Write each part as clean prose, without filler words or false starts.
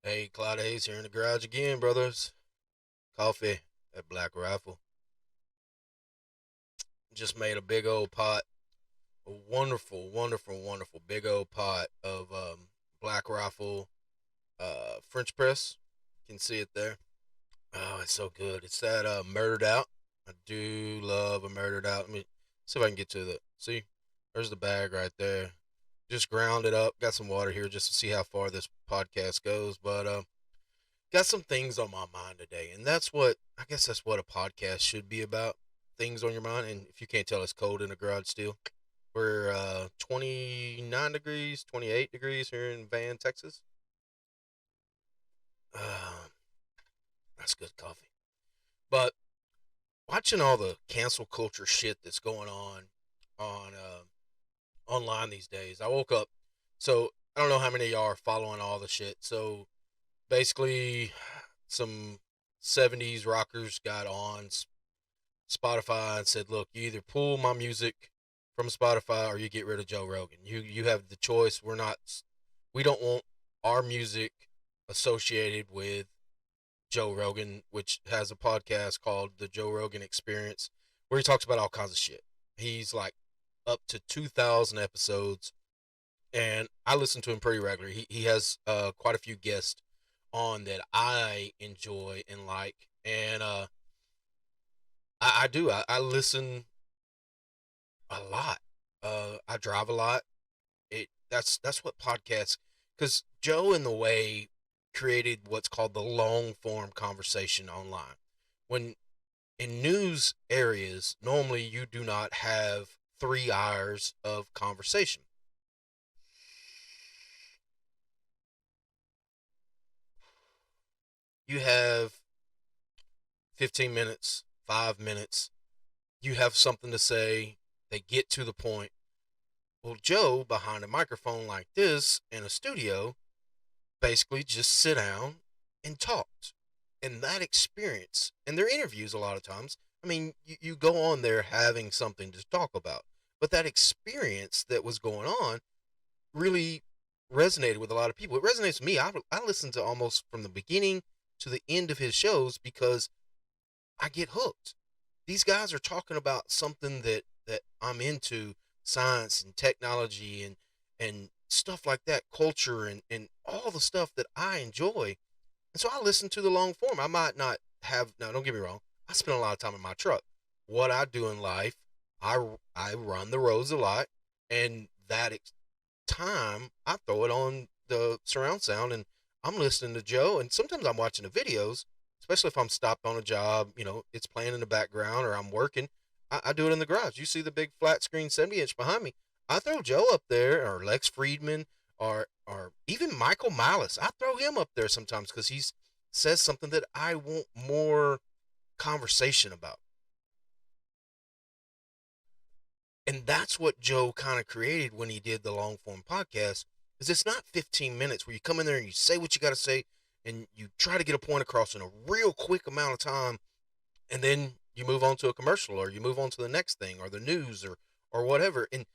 Hey, Clyde Hayes here in the garage again, brothers. Coffee at Black Rifle. Just made a big old pot, a wonderful, wonderful, wonderful big old pot of Black Rifle French press. You can see it there. Oh, it's so good. It's that murdered out. I do love a murdered out. Let me see if I can get to the. See, there's the bag right there. Just ground it up. Got some water here just to see how far this podcast goes. But got some things on my mind today, and that's what I guess that's what a podcast should be about. Things on your mind, and if you can't tell, it's cold in the garage still. We're 29 degrees, 28 degrees here in Van, Texas. Uh, that's good coffee. But watching all the cancel culture shit that's going on online these days, I woke up. So I don't know how many of y'all are following all the shit. So basically, some 70s rockers got on Spotify and said, "Look, you either pull my music from Spotify or you get rid of Joe Rogan. You have the choice. We don't want our music associated with Joe Rogan, which has a podcast called The Joe Rogan Experience, where he talks about all kinds of shit. He's like up to 2,000 episodes, and I listen to him pretty regularly. He has quite a few guests on that I enjoy and like, and I do. I listen a lot. I drive a lot. That's what podcasts, because Joe in the way created what's called the long form conversation online. When in news areas, normally you do not have 3 hours of conversation. You have 15 minutes, 5 minutes. You have something to say. They get to the point. Well, Joe behind a microphone like this in a studio basically just sit down and talked. And that experience, and their interviews a lot of times, I mean, you go on there having something to talk about. But that experience that was going on really resonated with a lot of people. It resonates with me. I listen to almost from the beginning to the end of his shows because I get hooked. These guys are talking about something that I'm into, science and technology and stuff like that, culture and all the stuff that I enjoy. And so I listen to the long form. I might not have, now don't get me wrong, I spend a lot of time in my truck. What I do in life, I run the roads a lot, and time I throw it on the surround sound and I'm listening to Joe, and sometimes I'm watching the videos, especially if I'm stopped on a job, it's playing in the background or I'm working. I do it in the garage. You see the big flat screen 70-inch behind me. I throw Joe up there, or Lex Friedman, or even Michael Malice. I throw him up there sometimes because he's says something that I want more conversation about. And that's what Joe kind of created when he did the long form podcast. Is it's not 15 minutes where you come in there and you say what you got to say and you try to get a point across in a real quick amount of time, and then you move on to a commercial or you move on to the next thing or the news or whatever. And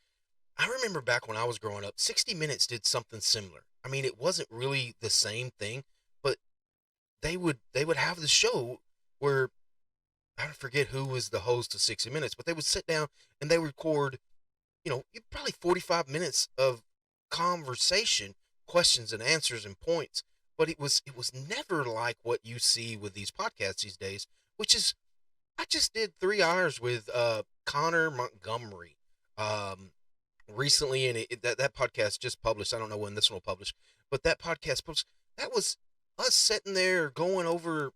I remember back when I was growing up, 60 Minutes did something similar. I mean, it wasn't really the same thing, but they would have the show where I forget who was the host of 60 Minutes, but they would sit down and they record, probably 45 minutes of conversation, questions and answers and points. But it was never like what you see with these podcasts these days, which is I just did 3 hours with Connor Montgomery recently, and that podcast just published. I don't know when this one will publish, but that podcast published. That was us sitting there going over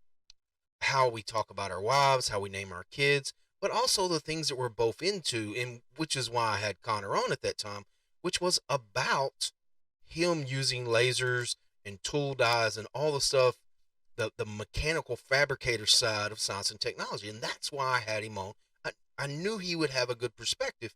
how we talk about our wives, how we name our kids, but also the things that we're both into, and which is why I had Connor on at that time, which was about him using lasers and tool dyes and all the stuff, the mechanical fabricator side of science and technology. And that's why I had him on. I knew he would have a good perspective,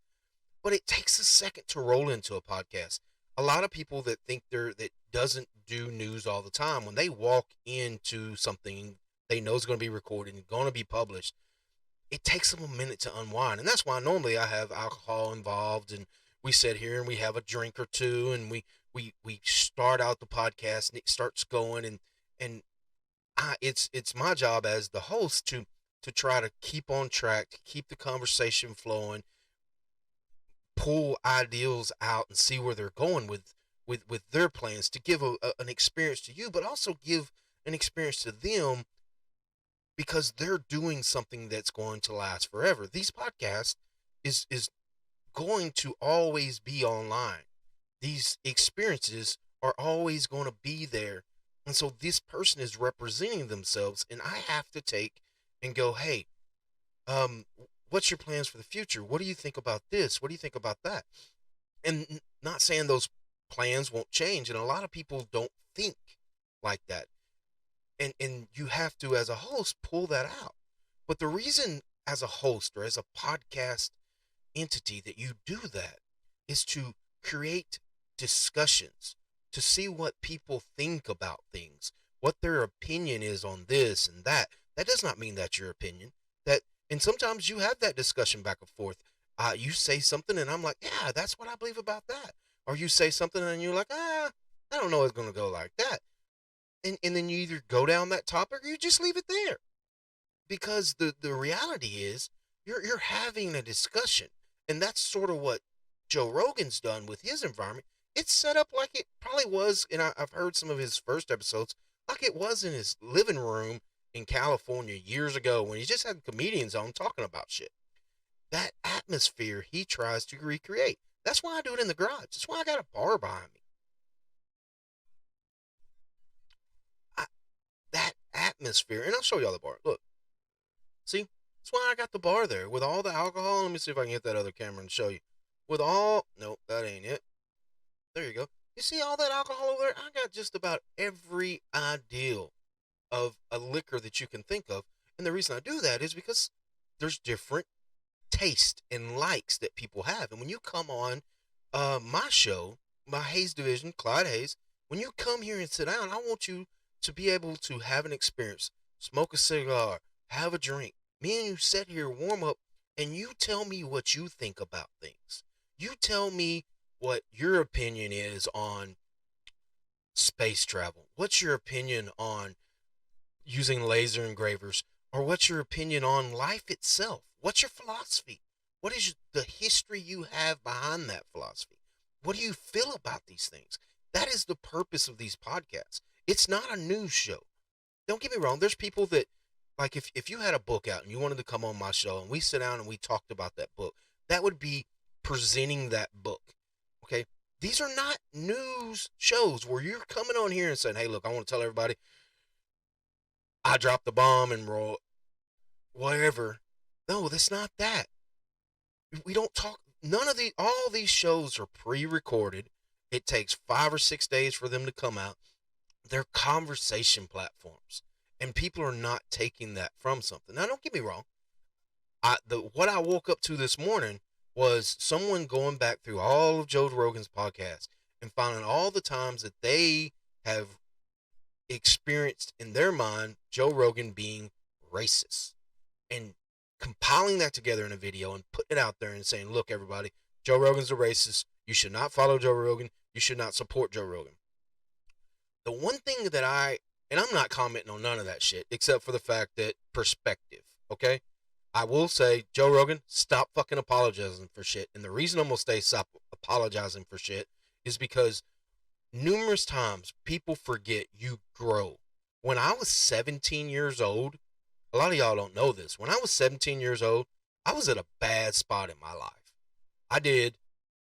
but it takes a second to roll into a podcast. A lot of people that think that doesn't do news all the time, when they walk into something they know is going to be recorded and going to be published, it takes them a minute to unwind. And that's why normally I have alcohol involved, and we sit here and we have a drink or two, and we start out the podcast, and it starts going, and it's my job as the host to try to keep on track, to keep the conversation flowing, pull ideals out, and see where they're going with their plans, to give an experience to you, but also give an experience to them, because they're doing something that's going to last forever. These podcasts is going to always be online. These experiences are always going to be there. And so this person is representing themselves, and I have to take and go, hey, um, what's your plans for the future? What do you think about this? What do you think about that? And not saying those plans won't change, and a lot of people don't think like that. And you have to, as a host, pull that out. But the reason, as a host or as a podcast entity, that you do that is to create discussions, to see what people think about things, what their opinion is on this and that. That does not mean that's your opinion. That And sometimes you have that discussion back and forth. You say something and I'm like, yeah, that's what I believe about that. Or you say something and you're like, I don't know it's going to go like that. And then you either go down that topic or you just leave it there, because the reality is you're having a discussion, and that's sort of what Joe Rogan's done with his environment. It's set up like it probably was, and I've heard some of his first episodes, like it was in his living room in California years ago when he just had comedians on talking about shit. That atmosphere he tries to recreate. That's why I do it in the garage. That's why I got a bar behind me. I, that atmosphere, and I'll show y'all the bar. Look, see, that's why I got the bar there with all the alcohol. Let me see if I can get that other camera and show you. With all, nope, that ain't it. There you go. You see all that alcohol over there? I got just about every ideal of a liquor that you can think of. And the reason I do that is because there's different taste and likes that people have. And when you come on my show, my Hayes division, Clyde Hayes, when you come here and sit down, I want you to be able to have an experience, smoke a cigar, have a drink. Me and you sit here, warm up, and you tell me what you think about things. You tell me what your opinion is on space travel. What's your opinion on using laser engravers? Or what's your opinion on life itself? What's your philosophy? What is the history you have behind that philosophy? What do you feel about these things? That is the purpose of these podcasts. It's not a news show. Don't get me wrong. There's people that, like, if you had a book out and you wanted to come on my show and we sit down and we talked about that book, that would be presenting that book. Okay? These are not news shows where you're coming on here and saying, hey, look, I want to tell everybody I dropped the bomb and whatever. No, that's not that. We don't talk. All these shows are pre-recorded. It takes 5 or 6 days for them to come out. They're conversation platforms, and people are not taking that from something. Now, don't get me wrong. What I woke up to this morning was someone going back through all of Joe Rogan's podcasts and finding all the times that they have experienced in their mind Joe Rogan being racist, and compiling that together in a video and putting it out there and saying, look, everybody, Joe Rogan's a racist. You should not follow Joe Rogan. You should not support Joe Rogan. The one thing that and I'm not commenting on none of that shit except for the fact that perspective, okay? I will say, Joe Rogan, stop fucking apologizing for shit. And the reason I'm going to stop apologizing for shit is because numerous times people forget you grow. When I was 17 years old, a lot of y'all don't know this. When I was 17 years old, I was at a bad spot in my life. I did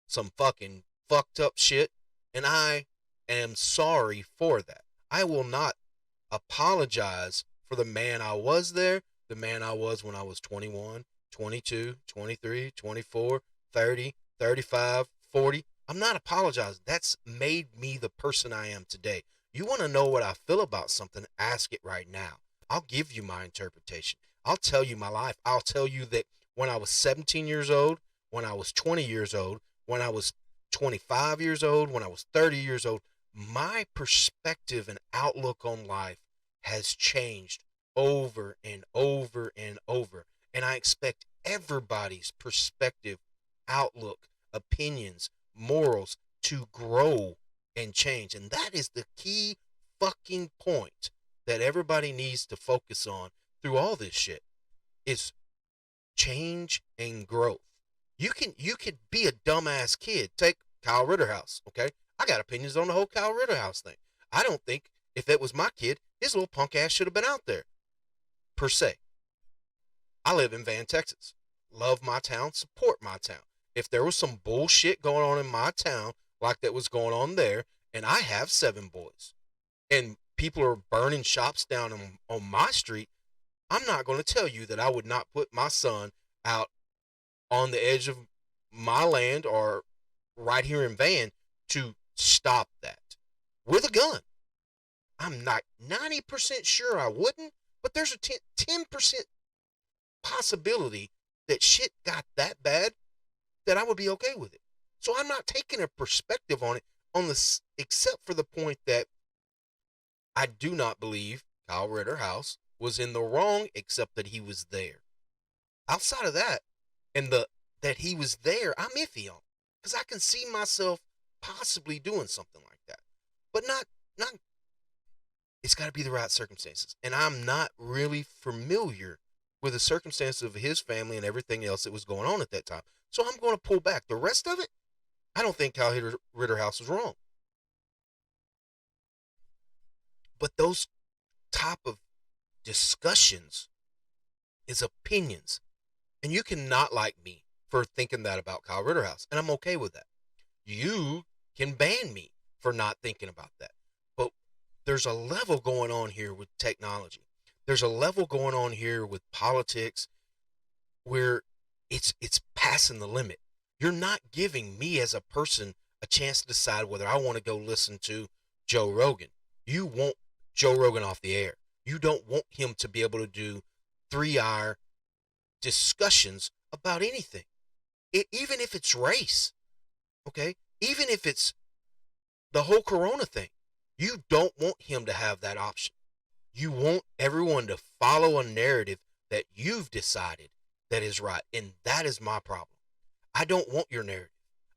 some fucking fucked up shit, and I am sorry for that. I will not apologize for the man I was there, the man I was when I was 21, 22, 23, 24, 30, 35, 40. I'm not apologizing. That's made me the person I am today. You want to know what I feel about something? Ask it right now. I'll give you my interpretation. I'll tell you my life. I'll tell you that when I was 17 years old, when I was 20 years old, when I was 25 years old, when I was 30 years old, my perspective and outlook on life has changed over and over and over. And I expect everybody's perspective, outlook, opinions, morals to grow and change. And that is the key fucking point that everybody needs to focus on through all this shit is change and growth. You could be a dumbass kid. Take Kyle Ritterhouse, okay? I got opinions on the whole Kyle Ritterhouse thing. I don't think if that was my kid, his little punk ass should have been out there, per se. I live in Van, Texas. Love my town, support my town. If there was some bullshit going on in my town like that was going on there, and I have 7 boys, and people are burning shops down on my street, I'm not going to tell you that I would not put my son out on the edge of my land or right here in Van to stop that with a gun. I'm not 90% sure I wouldn't, but there's a 10% possibility that shit got that bad that I would be okay with it. So I'm not taking a perspective on it on this, except for the point that I do not believe Kyle Ritterhouse was in the wrong, except that he was there. Outside of that, and that he was there, I'm iffy on, because I can see myself possibly doing something like that, but not. It's got to be the right circumstances, and I'm not really familiar with the circumstances of his family and everything else that was going on at that time. So I'm going to pull back. The rest of it, I don't think Kyle Ritterhouse was wrong. But those type of discussions is opinions. And you cannot like me for thinking that about Kyle Ritterhouse. And I'm okay with that. You can ban me for not thinking about that. But there's a level going on here with technology. There's a level going on here with politics where it's passing the limit. You're not giving me as a person a chance to decide whether I want to go listen to Joe Rogan. You want Joe Rogan off the air. You don't want him to be able to do 3-hour discussions about anything. Even if it's race, okay? Even if it's the whole corona thing, you don't want him to have that option. You want everyone to follow a narrative that you've decided that is right, and that is my problem. I don't want your narrative.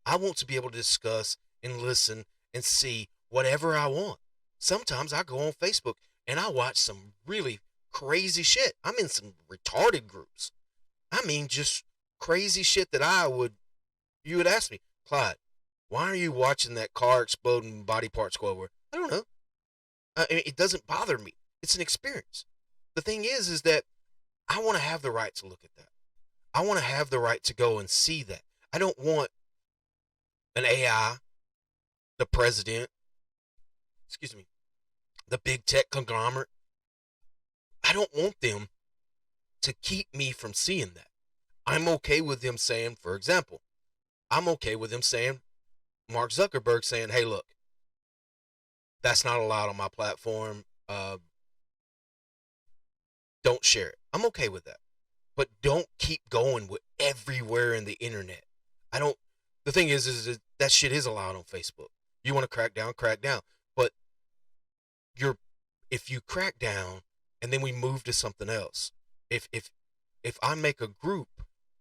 I want to be able to discuss and listen and see whatever I want. Sometimes I go on Facebook and I watch some really crazy shit. I'm in some retarded groups. I mean, just crazy shit that you would ask me, Clyde, why are you watching that car exploding body parts go over? I don't know. It doesn't bother me. It's an experience. The thing is that I want to have the right to look at that. I want to have the right to go and see that. I don't want an AI, the president, the big tech conglomerate. I don't want them to keep me from seeing that. I'm okay with them saying, for example, I'm okay with them saying, Mark Zuckerberg saying, hey, look, that's not allowed on my platform. Don't share it. I'm okay with that. But don't keep going with everywhere in the internet. The thing is that shit is allowed on Facebook. You want to crack down, crack down. But if you crack down and then we move to something else, if I make a group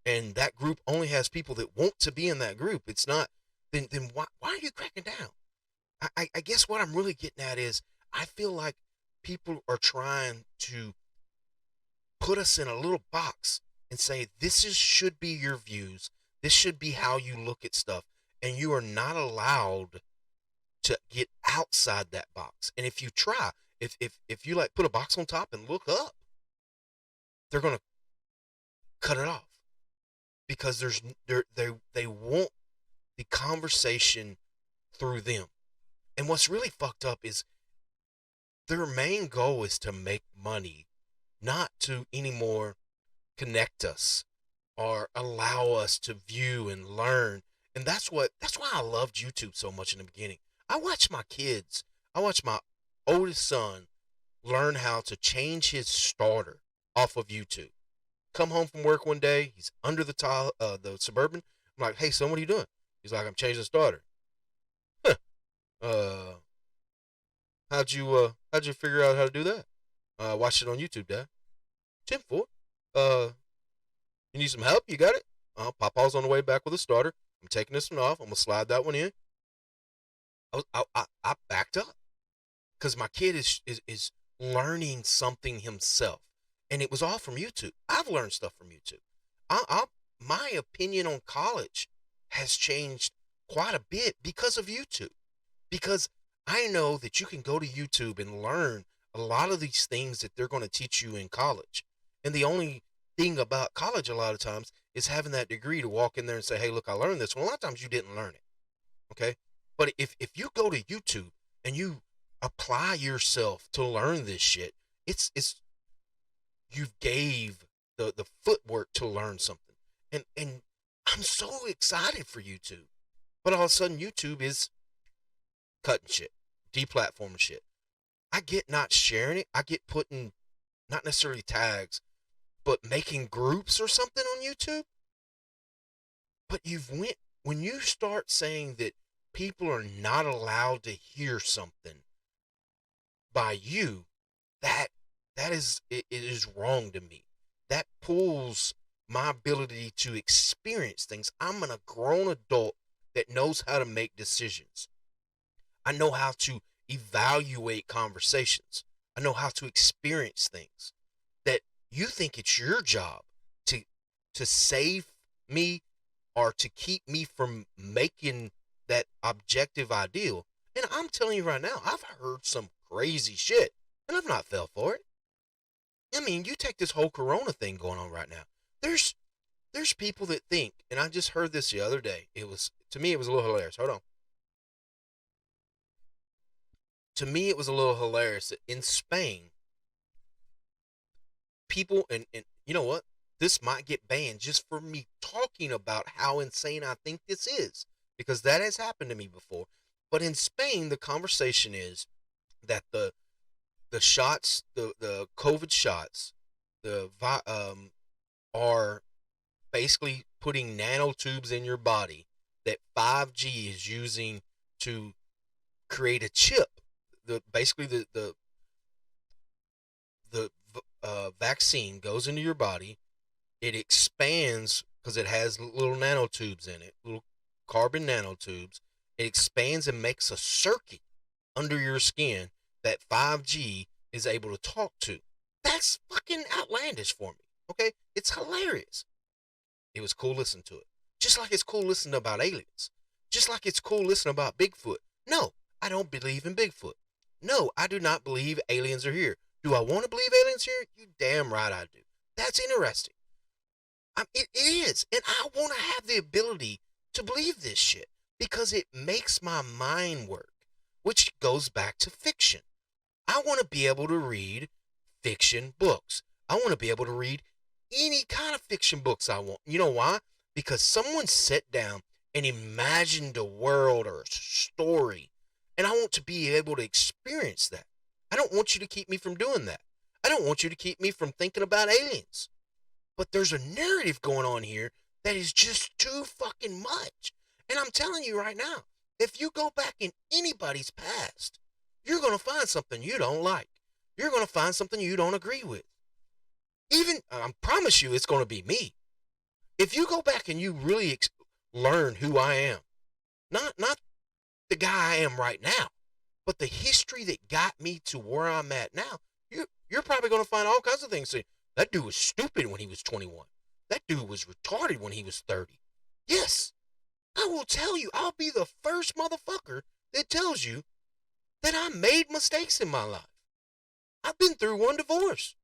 and that group only has people that want to be in that group, it's not, then why are you cracking down? I guess what I'm really getting at is I feel like people are trying to put us in a little box and say, should be your views. This should be how you look at stuff. And you are not allowed to get outside that box. And if you try, if you like put a box on top and look up, they're going to cut it off because they want the conversation through them. And what's really fucked up is their main goal is to make money, not to anymore connect us or allow us to view and learn. And that's why I loved YouTube so much in the beginning. I watched my oldest son learn how to change his starter off of YouTube. Come home from work one day, he's under the Suburban. I'm like, hey son, what are you doing? He's like, I'm changing the starter. How'd you figure out how to do that? Watch it on YouTube, Dad. 10-4. You need some help? You got it? Papa's on the way back with a starter. I'm taking this one off. I'm gonna slide that one in. I backed up because my kid is learning something himself, and it was all from YouTube. I've learned stuff from YouTube. My opinion on college has changed quite a bit because of YouTube. Because I know that you can go to YouTube and learn a lot of these things that they're going to teach you in college. And the only thing about college a lot of times is having that degree to walk in there and say, hey, look, I learned this. Well, a lot of times you didn't learn it. Okay. But if you go to YouTube and you apply yourself to learn this shit, it's you've gave the footwork to learn something. And I'm so excited for YouTube. But all of a sudden YouTube is cutting shit, deplatforming shit. I get not sharing it. I get putting not necessarily tags, but making groups or something on YouTube. But when you start saying that people are not allowed to hear something by you, that it is wrong to me. That pulls my ability to experience things. I'm a grown adult that knows how to make decisions. I know how to evaluate conversations. I know how to experience things. That you think it's your job to save me or to keep me from making that objective ideal. And I'm telling you right now, I've heard some crazy shit and I've not fell for it. I mean, you take this whole corona thing going on right now. There's people that think, and I just heard this the other day. To me it was a little hilarious. Hold on. To me it was a little hilarious that in Spain, people and you know what? This might get banned just for me talking about how insane I think this is, because that has happened to me before. But in Spain, the conversation is that the shots, the COVID shots, are basically putting nanotubes in your body that 5G is using to create a chip. Basically the vaccine goes into your body. It expands because it has little nanotubes in it, little carbon nanotubes. It expands and makes a circuit under your skin that 5G is able to talk to. That's fucking outlandish for me. Okay? It's hilarious. It was cool listening to it. Just like it's cool listening about aliens. Just like it's cool listening about Bigfoot. No, I don't believe in Bigfoot. No, I do not believe aliens are here. Do I want to believe aliens here? You damn right I do. That's interesting. It is. And I want to have the ability to believe this shit because it makes my mind work, which goes back to fiction. I want to be able to read fiction books. I want to be able to read any kind of fiction books I want. You know why? Because someone sat down and imagined a world or a story, and I want to be able to experience that. I don't want you to keep me from doing that. I don't want you to keep me from thinking about aliens. But there's a narrative going on here that is just too fucking much. And I'm telling you right now, if you go back in anybody's past, you're going to find something you don't like. You're going to find something you don't agree with. Even, I promise you, it's going to be me. If you go back and you really learn who I am, not the guy I am right now, but the history that got me to where I'm at now, you're probably going to find all kinds of things. Say, that dude was stupid when he was 21. That dude was retarded when he was 30. Yes, I will tell you, I'll be the first motherfucker that tells you that I made mistakes in my life. I've been through one divorce.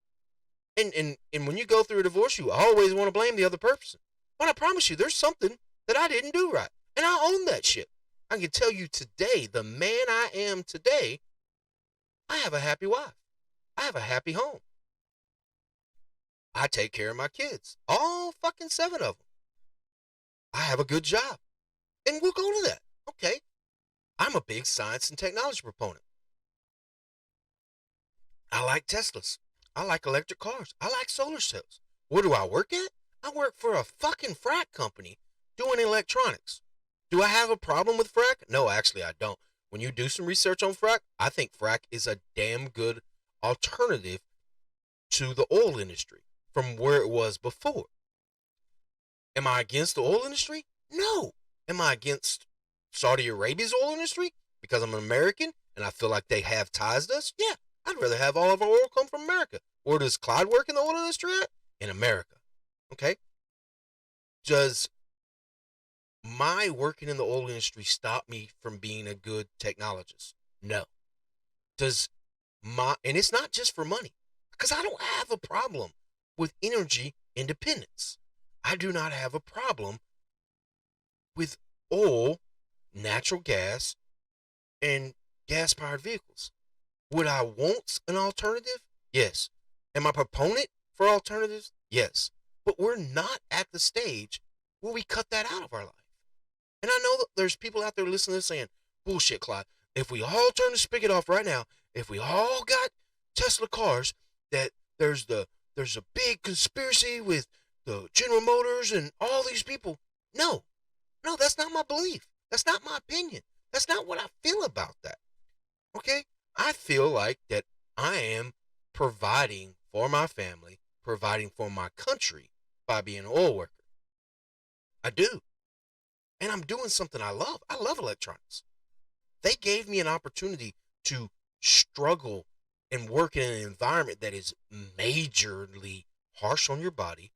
And when you go through a divorce, you always want to blame the other person. But I promise you, there's something that I didn't do right. And I own that shit. I can tell you today, the man I am today, I have a happy wife. I have a happy home. I take care of my kids. All fucking 7 of them. I have a good job. And we'll go to that. Okay. I'm a big science and technology proponent. I like Teslas. I like electric cars. I like solar cells. Where do I work at? I work for a fucking frack company doing electronics. Do I have a problem with frack? No, actually I don't. When you do some research on frack, I think frack is a damn good alternative to the oil industry from where it was before. Am I against the oil industry? No. Am I against Saudi Arabia's oil industry because I'm an American and I feel like they have ties to us? Yeah, I'd rather have all of our oil come from America. Where does Clyde work in the oil industry at? In America. Okay? Does my working in the oil industry stop me from being a good technologist? No. Does and it's not just for money, because I don't have a problem with energy independence. I do not have a problem with oil, natural gas, and gas powered vehicles. Would I want an alternative? Yes. Am I a proponent for alternatives? Yes. But we're not at the stage where we cut that out of our life. And I know that there's people out there listening to this saying, bullshit, Clyde. If we all turn the spigot off right now, if we all got Tesla cars, that there's a big conspiracy with the General Motors and all these people. No, that's not my belief. That's not my opinion. That's not what I feel about that. Okay? I feel like that I am providing for my family, providing for my country by being an oil worker. I do. And I'm doing something I love. I love electronics. They gave me an opportunity to struggle and work in an environment that is majorly harsh on your body,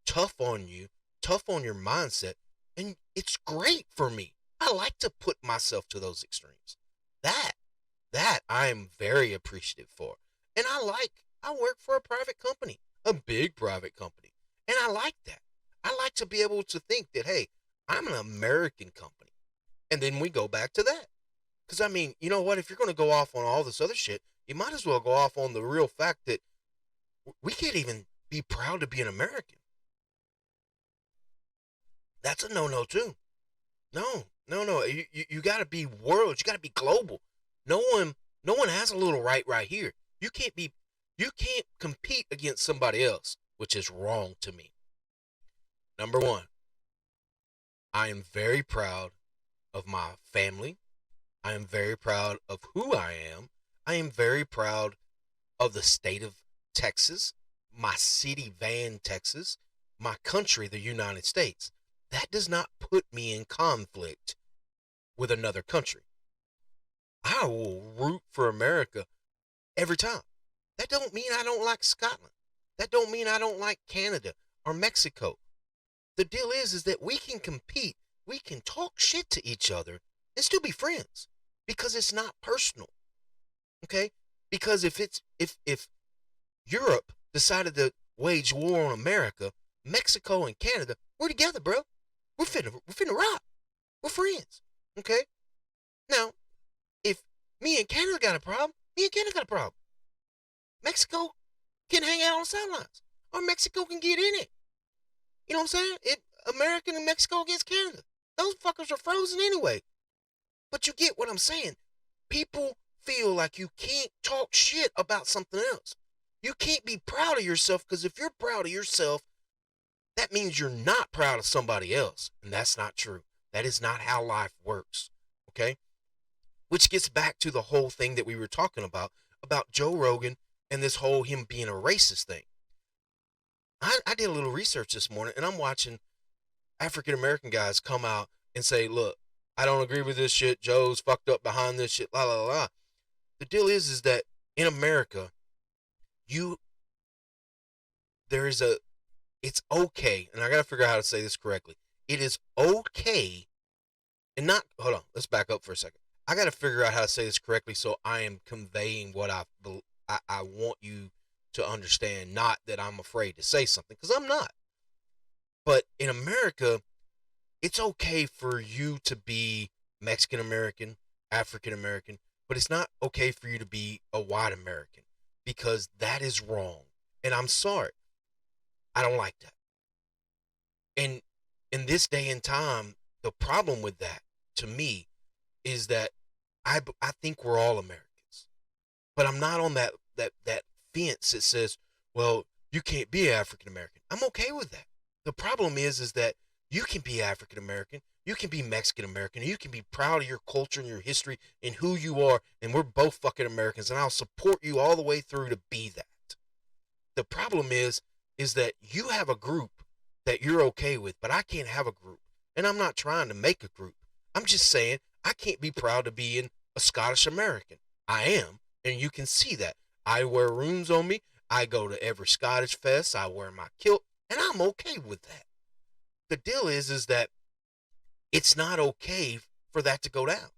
tough on you, tough on your mindset, and it's great for me. I like to put myself to those extremes. That I am very appreciative for. And I work for a private company, a big private company. And I like that. I like to be able to think that, hey, I'm an American company. And then we go back to that. Because, I mean, you know what? If you're going to go off on all this other shit, you might as well go off on the real fact that we can't even be proud to be an American. That's a no-no, too. No. You got to be world. You got to be global. No one has a little right here. You can't compete against somebody else, which is wrong to me. Number one, I am very proud of my family. I am very proud of who I am. I am very proud of the state of Texas, my city, Van, Texas, my country, the United States. That does not put me in conflict with another country. I will root for America every time. That don't mean I don't like Scotland. That don't mean I don't like Canada or Mexico. The deal is that we can compete. We can talk shit to each other and still be friends because it's not personal. Okay? Because if Europe decided to wage war on America, Mexico and Canada, we're together, bro. We're finna rock. We're friends. Okay? Now, if me and Canada got a problem, me and Canada got a problem. Mexico can hang out on the sidelines. Or Mexico can get in it. You know what I'm saying? America and Mexico against Canada. Those fuckers are frozen anyway. But you get what I'm saying. People feel like you can't talk shit about something else. You can't be proud of yourself, because if you're proud of yourself, that means you're not proud of somebody else. And that's not true. That is not how life works. Okay? Which gets back to the whole thing that we were talking about Joe Rogan and this whole him being a racist thing. I did a little research this morning, and I'm watching African-American guys come out and say, look, I don't agree with this shit. Joe's fucked up behind this shit, la, la, la. The deal is that in America, it's okay, and I got to figure out how to say this correctly. It is okay, and not, hold on, let's back up for a second. I got to figure out how to say this correctly so I am conveying what I want you to understand, not that I'm afraid to say something, because I'm not. But in America, it's okay for you to be Mexican American, African American, but it's not okay for you to be a white American, because that is wrong. And I'm sorry. I don't like that. And in this day and time, the problem with that, to me, is that I think we're all Americans. But I'm not on that fence that says, well, you can't be African American. I'm okay with that. The problem is that you can be African American, you can be Mexican American, you can be proud of your culture and your history and who you are, and we're both fucking Americans, and I'll support you all the way through to be that. The problem is that you have a group that you're okay with, but I can't have a group And I'm not trying to make a group. I'm just saying I can't be proud of being a Scottish American. I am, and you can see that. I wear runes on me. I go to every Scottish fest. I wear my kilt, and I'm okay with that. The deal is that it's not okay for that to go down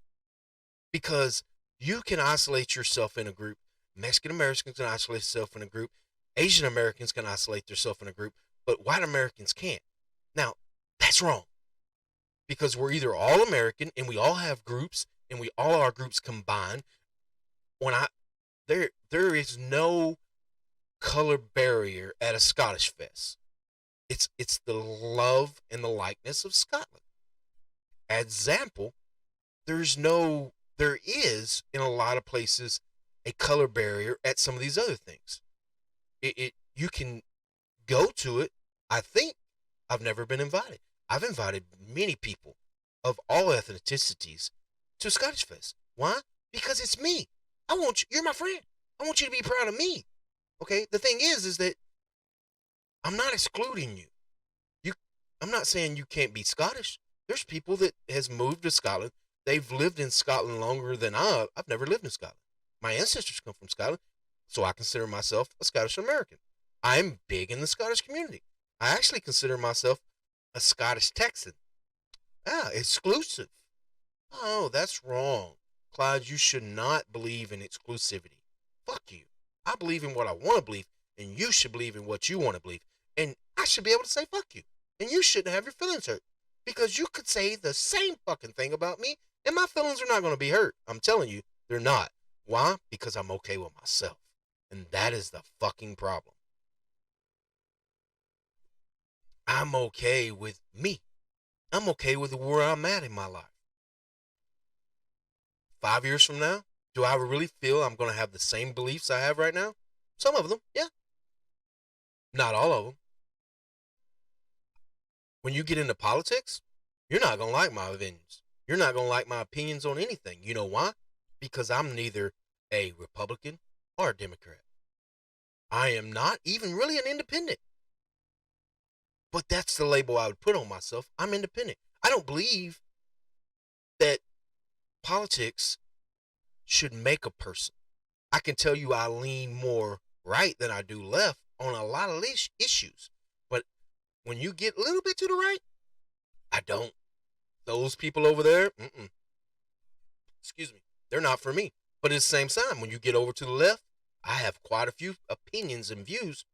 because you can isolate yourself in a group. Mexican Americans can isolate themselves in a group. Asian Americans can isolate themselves in a group, but white Americans can't. Now, that's wrong because we're either all American and we all have groups and we all our groups combined. When I there is no color barrier at a Scottish fest. It's the love and the likeness of Scotland. As example, there is in a lot of places a color barrier at some of these other things. It you can go to it. I think I've never been invited. I've invited many people of all ethnicities to Scottish Fest. Why? Because it's me. I want you. You're my friend. I want you to be proud of me. Okay. The thing is that I'm not excluding you. You. I'm not saying you can't be Scottish. There's people that has moved to Scotland. They've lived in Scotland longer than I've never lived in Scotland. My ancestors come from Scotland, so I consider myself a Scottish American. I'm big in the Scottish community. I actually consider myself a Scottish Texan. Ah, exclusive. Oh, that's wrong. Clyde, you should not believe in exclusivity. Fuck you. I believe in what I want to believe, and you should believe in what you want to believe. And I should be able to say fuck you. And you shouldn't have your feelings hurt. Because you could say the same fucking thing about me, and my feelings are not going to be hurt. I'm telling you, they're not. Why? Because I'm okay with myself. And that is the fucking problem. I'm okay with me. I'm okay with where I'm at in my life. 5 years from now, do I really feel I'm going to have the same beliefs I have right now? Some of them, yeah. Not all of them. When you get into politics, you're not going to like my opinions. You're not going to like my opinions on anything. You know why? Because I'm neither a Republican or a Democrat. I am not even really an independent. But that's the label I would put on myself. I'm independent. I don't believe that politics should make a person. I can tell you I lean more right than I do left on a lot of issues. But when you get a little bit to the right, I don't. Those people over there, excuse me, they're not for me. But at the same time, when you get over to the left, I have quite a few opinions and views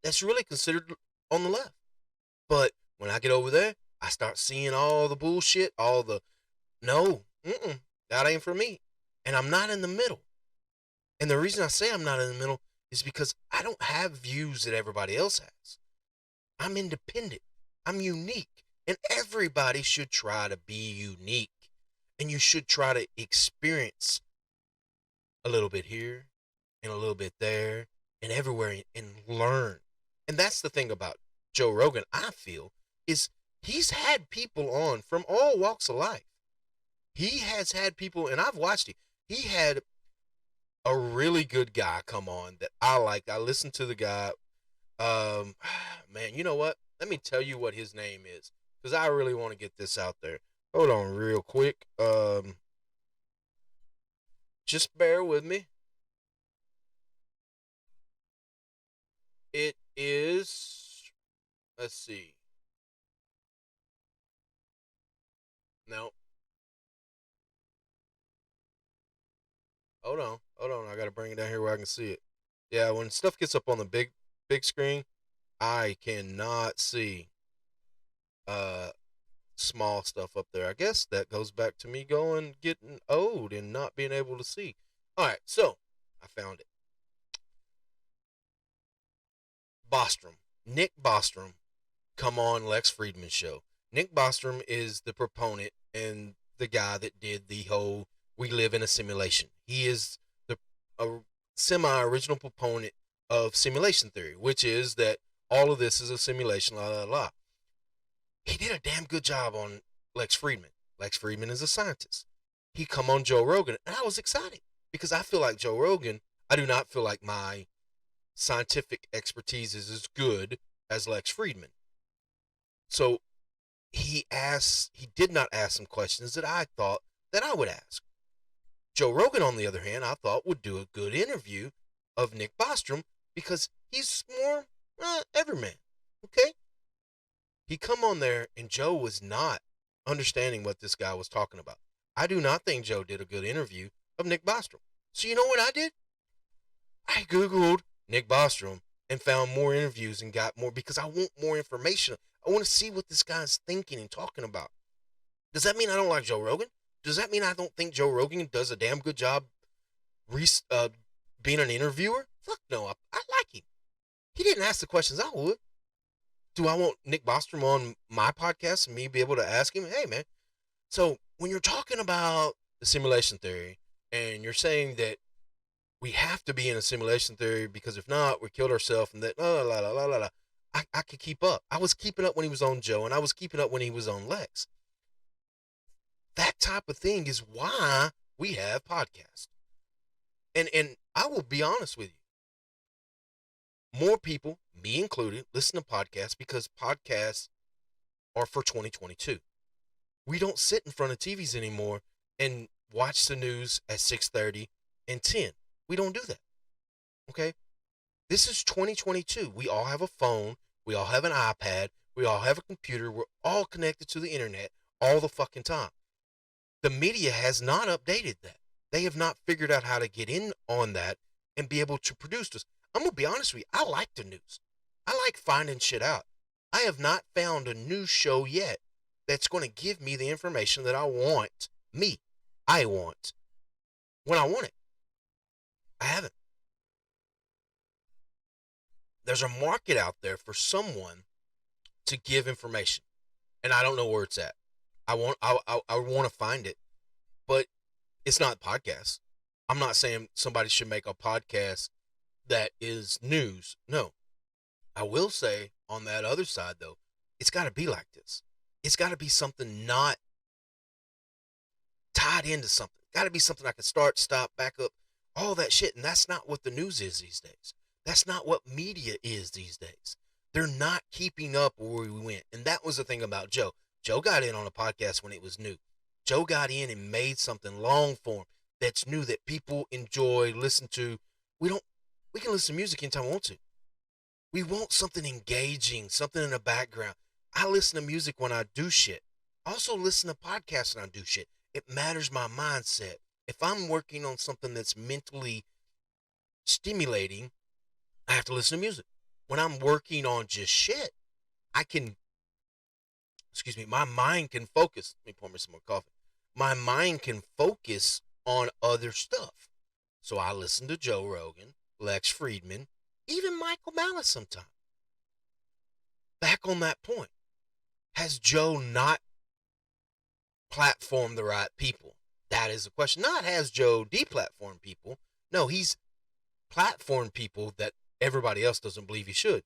that's really considered on the left. But when I get over there, I start seeing all the bullshit, all the no, that ain't for me. And I'm not in the middle. And the reason I say I'm not in the middle is because I don't have views that everybody else has. I'm independent. I'm unique. And everybody should try to be unique. And you should try to experience a little bit here and a little bit there and everywhere and learn. And that's the thing about Joe Rogan, I feel, is he's had people on from all walks of life. He has had people, and I've watched it. He had a really good guy come on that I liked. I listened to the guy. Man, you know what? Let me tell you what his name is, because I really want to get this out there. Hold on real quick. Just bear with me. It is, let's see. No. Hold on. I gotta bring it down here where I can see it. Yeah, when stuff gets up on the big screen, I cannot see uh small stuff up there. I guess that goes back to me getting old and not being able to see. All right, so I found it. Bostrom, Nick Bostrom, come on Lex Friedman show. Nick Bostrom is the proponent and the guy that did the whole "we live in a simulation." He is the a semi-original proponent of simulation theory, which is that all of this is a simulation. La la la. He did a damn good job on Lex Friedman. Lex Friedman is a scientist. He come on Joe Rogan, and I was excited because I feel like Joe Rogan. I do not feel like my scientific expertise is as good as Lex Friedman. So he did not ask some questions that I thought that I would ask. Joe Rogan, on the other hand, I thought would do a good interview of Nick Bostrom because he's more everyman. Okay, he come on there and Joe was not understanding what this guy was talking about. I do not think Joe did a good interview of Nick Bostrom. So you know what I did? I Googled Nick Bostrom and found more interviews and got more because I want more information. I want to see what this guy's thinking and talking about. Does that mean I don't like Joe Rogan? Does that mean I don't think Joe Rogan does a damn good job being an interviewer? Fuck no, I like him. He didn't ask the questions I would. Do I want Nick Bostrom on my podcast and me be able to ask him, hey, man, so when you're talking about the simulation theory and you're saying that we have to be in a simulation theory because if not, we killed ourselves and that, la, la, la, la, la, la. I could keep up. I was keeping up when he was on Joe and I was keeping up when he was on Lex. That type of thing is why we have podcasts. And I will be honest with you. More people, me included, listen to podcasts because podcasts are for 2022. We don't sit in front of TVs anymore and watch the news at 6:30 and 10. We don't do that. Okay? This is 2022. We all have a phone. We all have an iPad. We all have a computer. We're all connected to the internet all the fucking time. The media has not updated that. They have not figured out how to get in on that and be able to produce this. I'm going to be honest with you. I like the news. I like finding shit out. I have not found a news show yet that's going to give me the information that I want. I want. When I want it. I haven't. There's a market out there for someone to give information. And I don't know where it's at. I want to find it. But it's not podcasts. I'm not saying somebody should make a podcast that is news. No. I will say on that other side, though, it's got to be like this. It's got to be something not tied into something. It's got to be something I can start, stop, back up, all that shit. And that's not what the news is these days. That's not what media is these days. They're not keeping up where we went. And that was the thing about Joe. Joe got in on a podcast when it was new. Joe got in and made something long form that's new that people enjoy, listen to. We can listen to music anytime we want to. We want something engaging, something in the background. I listen to music when I do shit. I also listen to podcasts when I do shit. It matters my mindset. If I'm working on something that's mentally stimulating, I have to listen to music. When I'm working on just shit, my mind can focus. Let me pour me some more coffee. My mind can focus on other stuff. So I listen to Joe Rogan, Lex Friedman, even Michael Malice sometimes. Back on that point, has Joe not platformed the right people? That is the question. Not has Joe deplatformed people. No, he's platformed people that everybody else doesn't believe he should.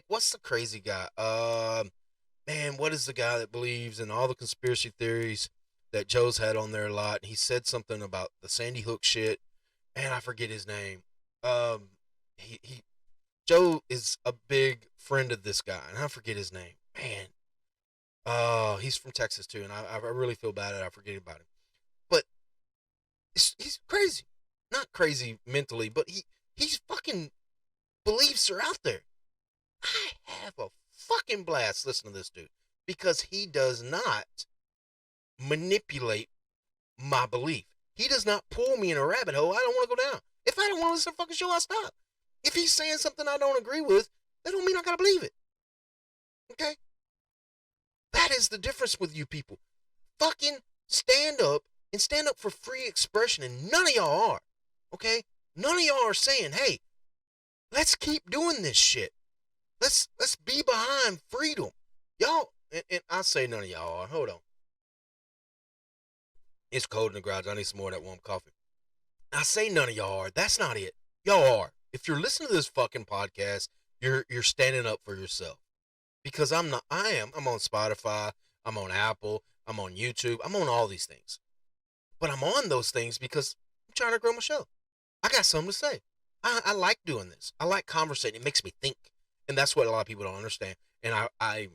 What's the crazy guy? What is the guy that believes in all the conspiracy theories that Joe's had on there a lot? He said something about the Sandy Hook shit. Man, I forget his name. Joe is a big friend of this guy, and I forget his name. Man, he's from Texas too, and I really feel bad that I forget about him. But he's crazy, not crazy mentally, but he's fucking beliefs are out there. I have a fucking blast listening to this dude because he does not manipulate my belief. He does not pull me in a rabbit hole I don't want to go down. If I don't want to listen to a fucking show, I stop. If he's saying something I don't agree with, that don't mean I gotta believe it. Okay? That is the difference with you people. Fucking stand up and stand up for free expression, and none of y'all are. Okay? None of y'all are saying, hey, let's keep doing this shit. Let's be behind freedom. Y'all, and I say none of y'all are. Hold on. It's cold in the garage. I need some more of that warm coffee. I say none of y'all are. That's not it. Y'all are. If you're listening to this fucking podcast, you're standing up for yourself. Because I'm not. I am. I'm on Spotify. I'm on Apple. I'm on YouTube. I'm on all these things. But I'm on those things because I'm trying to grow my show. I got something to say. I like doing this. I like conversating. It makes me think. And that's what a lot of people don't understand. And I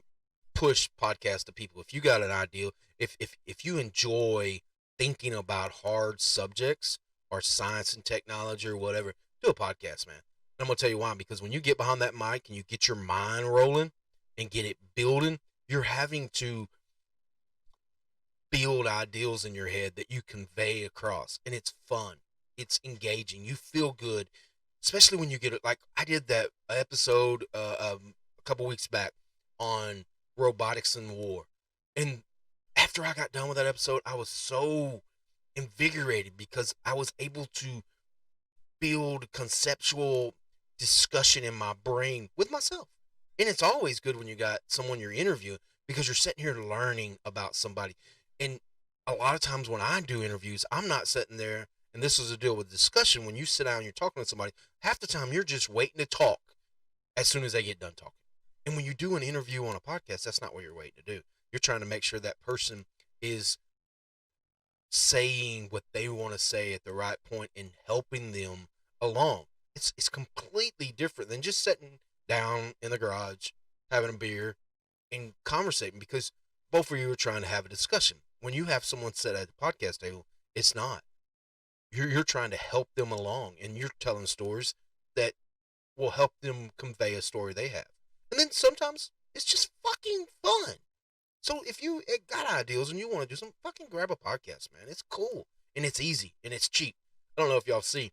push podcasts to people. If you got an idea, if you enjoy thinking about hard subjects or science and technology or whatever, do a podcast, man. And I'm gonna tell you why. Because when you get behind that mic and you get your mind rolling and get it building, you're having to build ideals in your head that you convey across, and it's fun. It's engaging. You feel good, especially when you get it. Like I did that episode a couple weeks back on robotics and war, and after I got done with that episode, I was so invigorated because I was able to build conceptual discussion in my brain with myself. And it's always good when you got someone you're interviewing because you're sitting here learning about somebody. And a lot of times when I do interviews, I'm not sitting there, and this is a deal with discussion. When you sit down and you're talking to somebody, half the time you're just waiting to talk as soon as they get done talking. And when you do an interview on a podcast, that's not what you're waiting to do. You're trying to make sure that person is saying what they want to say at the right point and helping them along. It's completely different than just sitting down in the garage, having a beer, and conversating because both of you are trying to have a discussion. When you have someone sit at the podcast table, it's not. You're trying to help them along, and you're telling stories that will help them convey a story they have. And then sometimes it's just fucking fun. So if you got ideas and you want to do something, fucking grab a podcast, man. It's cool and it's easy and it's cheap. I don't know if y'all see.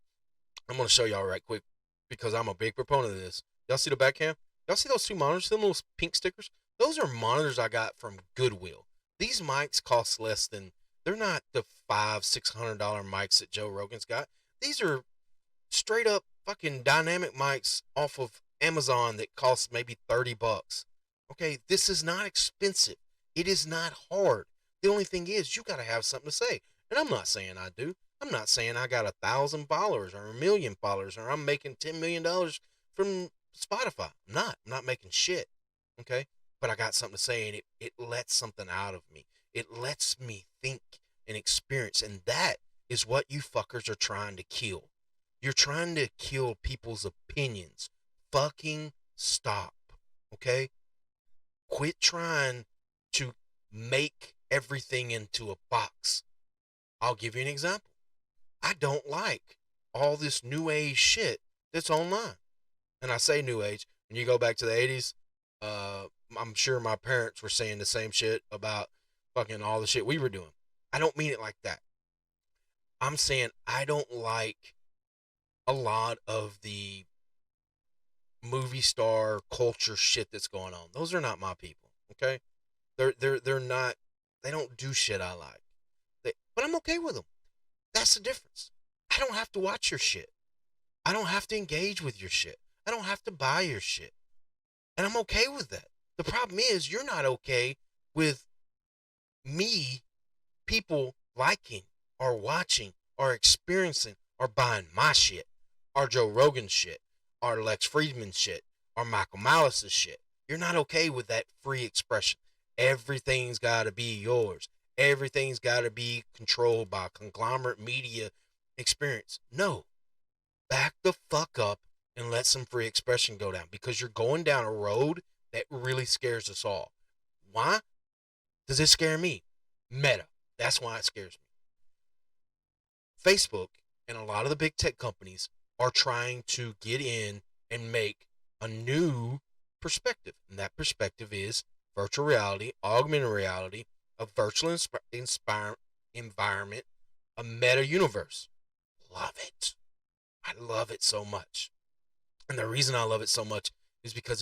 I'm gonna show y'all right quick because I'm a big proponent of this. Y'all see the back cam? Y'all see those two monitors? Them little pink stickers? Those are monitors I got from Goodwill. These mics cost less than. They're not the $500-$600 mics that Joe Rogan's got. These are straight up fucking dynamic mics off of Amazon that cost maybe $30. Okay, this is not expensive. It is not hard. The only thing is you got to have something to say. And I'm not saying I do. I'm not saying I got 1,000 followers or 1,000,000 followers or I'm making $10 million from Spotify. I'm not making shit. Okay. But I got something to say and it lets something out of me. It lets me think and experience. And that is what you fuckers are trying to kill. You're trying to kill people's opinions. Fucking stop. Okay. Quit trying to make everything into a box. I'll give you an example. I don't like all this new age shit that's online. And I say new age, when you go back to the 80s, I'm sure my parents were saying the same shit about fucking all the shit we were doing. I don't mean it like that. I'm saying I don't like a lot of the movie star culture shit that's going on. Those are not my people, okay? They're not. They don't do shit I like. But I'm okay with them. That's the difference. I don't have to watch your shit. I don't have to engage with your shit. I don't have to buy your shit. And I'm okay with that. The problem is you're not okay with me, people liking or watching or experiencing or buying my shit, or Joe Rogan shit, or Lex Friedman shit, or Michael Malice's shit. You're not okay with that free expression. Everything's got to be yours. Everything's got to be controlled by conglomerate media experience. No. Back the fuck up and let some free expression go down because you're going down a road that really scares us all. Why? Does it scare me? Meta. That's why it scares me. Facebook and a lot of the big tech companies are trying to get in and make a new perspective. And that perspective is virtual reality, augmented reality, a virtual environment, a meta universe. Love it. I love it so much. And the reason I love it so much is because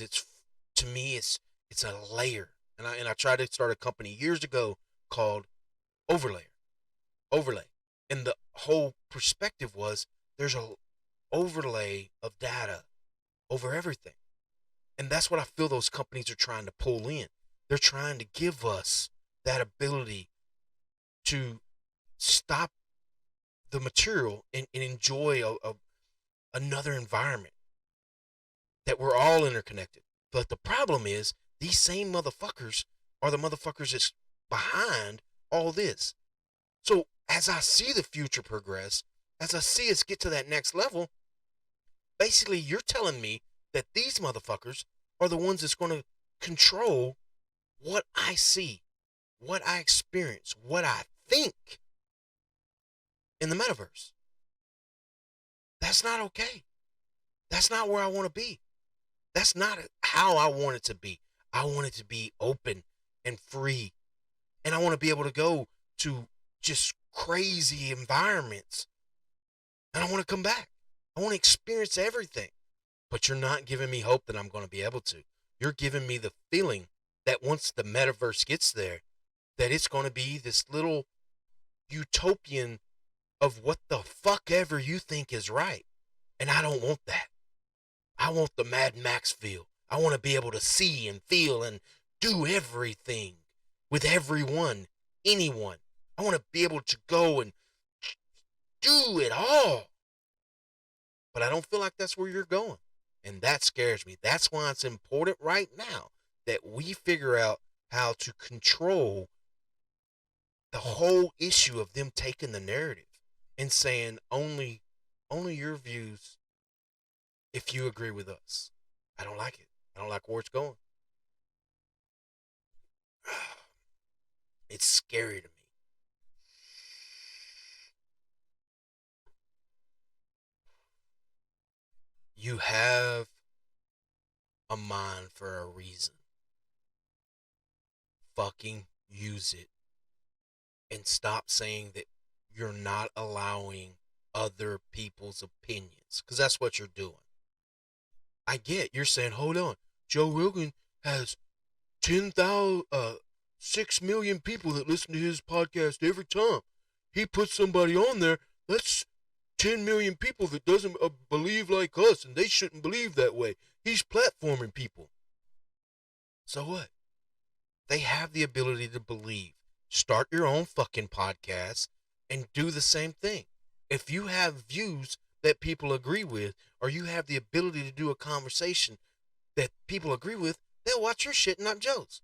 to me it's a layer. And I tried to start a company years ago called Overlay. And the whole perspective was there's a overlay of data over everything. And that's what I feel those companies are trying to pull in. They're trying to give us that ability to stop the material and enjoy another environment that we're all interconnected. But the problem is these same motherfuckers are the motherfuckers that's behind all this. So as I see the future progress, as I see us get to that next level, basically you're telling me that these motherfuckers are the ones that's going to control what I see, what I experience, what I think in the metaverse. That's not okay. That's not where I want to be. That's not how I want it to be. I want it to be open and free. And I want to be able to go to just crazy environments. And I want to come back. I want to experience everything. But you're not giving me hope that I'm going to be able to. You're giving me the feeling that once the metaverse gets there, that it's going to be this little utopian of what the fuck ever you think is right. And I don't want that. I want the Mad Max feel. I want to be able to see and feel and do everything with everyone, anyone. I want to be able to go and do it all. But I don't feel like that's where you're going. And that scares me. That's why it's important right now that we figure out how to control the whole issue of them taking the narrative and saying only your views if you agree with us. I don't like it. I don't like where it's going. It's scary to me. You have a mind for a reason. Fucking use it. And stop saying that you're not allowing other people's opinions. Because that's what you're doing. I get you're saying, hold on, Joe Rogan has 6 million people that listen to his podcast every time. He puts somebody on there, that's 10 million people that doesn't believe like us, and they shouldn't believe that way. He's platforming people. So what? They have the ability to believe. Start your own fucking podcast and do the same thing. If you have views that people agree with, or you have the ability to do a conversation that people agree with, they'll watch your shit, not Joe's.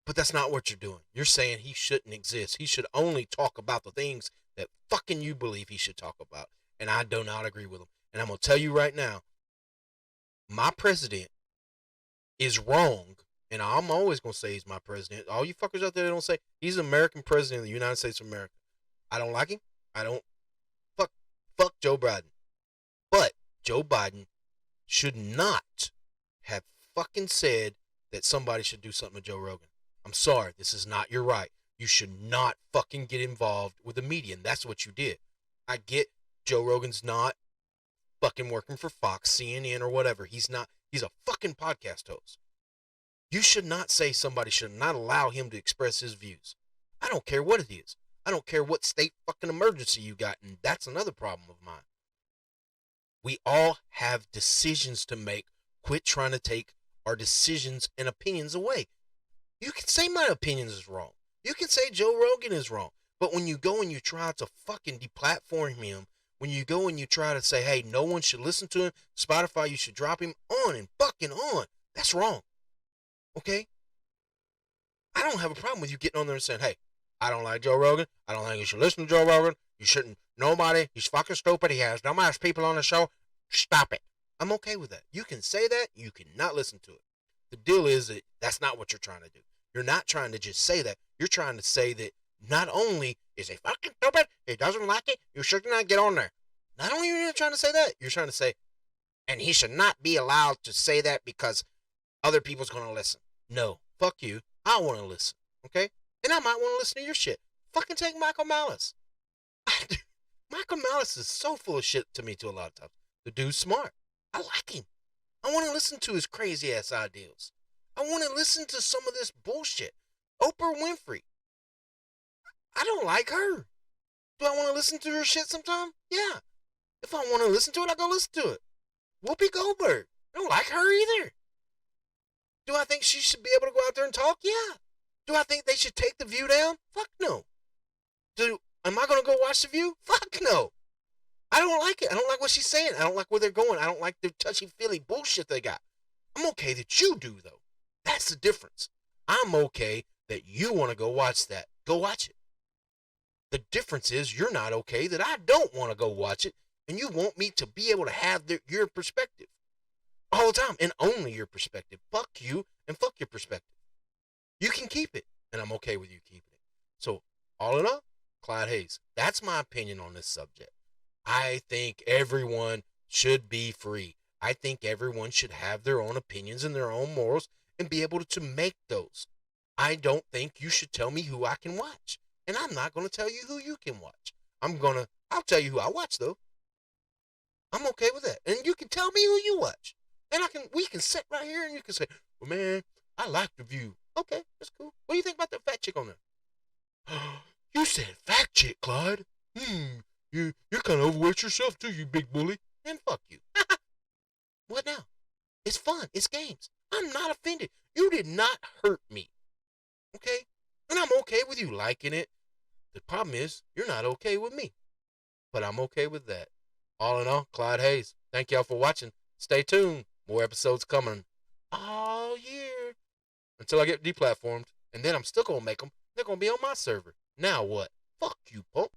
But that's not what you're doing. You're saying he shouldn't exist. He should only talk about the things that fucking you believe he should talk about. And I do not agree with him. And I'm going to tell you right now, my president is wrong. And I'm always going to say he's my president. All you fuckers out there that don't say he's the American president of the United States of America. I don't like him. I don't. Fuck Joe Biden. But Joe Biden should not have fucking said that somebody should do something to Joe Rogan. I'm sorry. This is not your right. You should not fucking get involved with the media. And that's what you did. I get Joe Rogan's not fucking working for Fox, CNN, or whatever. He's not. He's a fucking podcast host. You should not say somebody should not allow him to express his views. I don't care what it is. I don't care what state fucking emergency you got. And that's another problem of mine. We all have decisions to make. Quit trying to take our decisions and opinions away. You can say my opinion is wrong. You can say Joe Rogan is wrong. But when you go and you try to fucking deplatform him, when you go and you try to say, hey, no one should listen to him, Spotify, you should drop him on and fucking on, that's wrong. Okay? I don't have a problem with you getting on there and saying, hey, I don't like Joe Rogan. I don't think you should listen to Joe Rogan. You shouldn't. Nobody. He's fucking stupid. He has dumbass people on the show. Stop it. I'm okay with that. You can say that. You cannot listen to it. The deal is that that's not what you're trying to do. You're not trying to just say that. You're trying to say that not only is he fucking stupid, he doesn't like it, you should not get on there. Not only are you trying to say that, you're trying to say, and he should not be allowed to say that because other people's going to listen. No. Fuck you. I want to listen. Okay? And I might want to listen to your shit. Fucking take Michael Malice. Michael Malice is so full of shit to me to a lot of times. The dude's smart. I like him. I want to listen to his crazy ass ideals. I want to listen to some of this bullshit. Oprah Winfrey. I don't like her. Do I want to listen to her shit sometime? Yeah. If I want to listen to it, I go listen to it. Whoopi Goldberg. I don't like her either. Do I think she should be able to go out there and talk? Yeah. Do I think they should take The View down? Fuck no. Am I going to go watch The View? Fuck no. I don't like it. I don't like what she's saying. I don't like where they're going. I don't like the touchy-feely bullshit they got. I'm okay that you do, though. That's the difference. I'm okay that you want to go watch that. Go watch it. The difference is you're not okay that I don't want to go watch it, and you want me to be able to have your perspective all the time, and only your perspective. Fuck you, and fuck your perspective. You can keep it, and I'm okay with you keeping it. So, all in all, Clyde Hayes. That's my opinion on this subject. I think everyone should be free. I think everyone should have their own opinions and their own morals and be able to make those. I don't think you should tell me who I can watch. And I'm not going to tell you who you can watch. I'll tell you who I watch though. I'm okay with that. And you can tell me who you watch. And we can sit right here and you can say, well, man, I like The View. Okay, that's cool. What do you think about that fat chick on there? You said fat chick, Clyde. You're kind of overweight yourself too, you big bully. And fuck you. What now? It's fun. It's games. I'm not offended. You did not hurt me. Okay? And I'm okay with you liking it. The problem is, you're not okay with me. But I'm okay with that. All in all, Clyde Hayes. Thank y'all for watching. Stay tuned. More episodes coming all year until I get deplatformed. And then I'm still going to make them. They're going to be on my server. Now what? Fuck you, punk.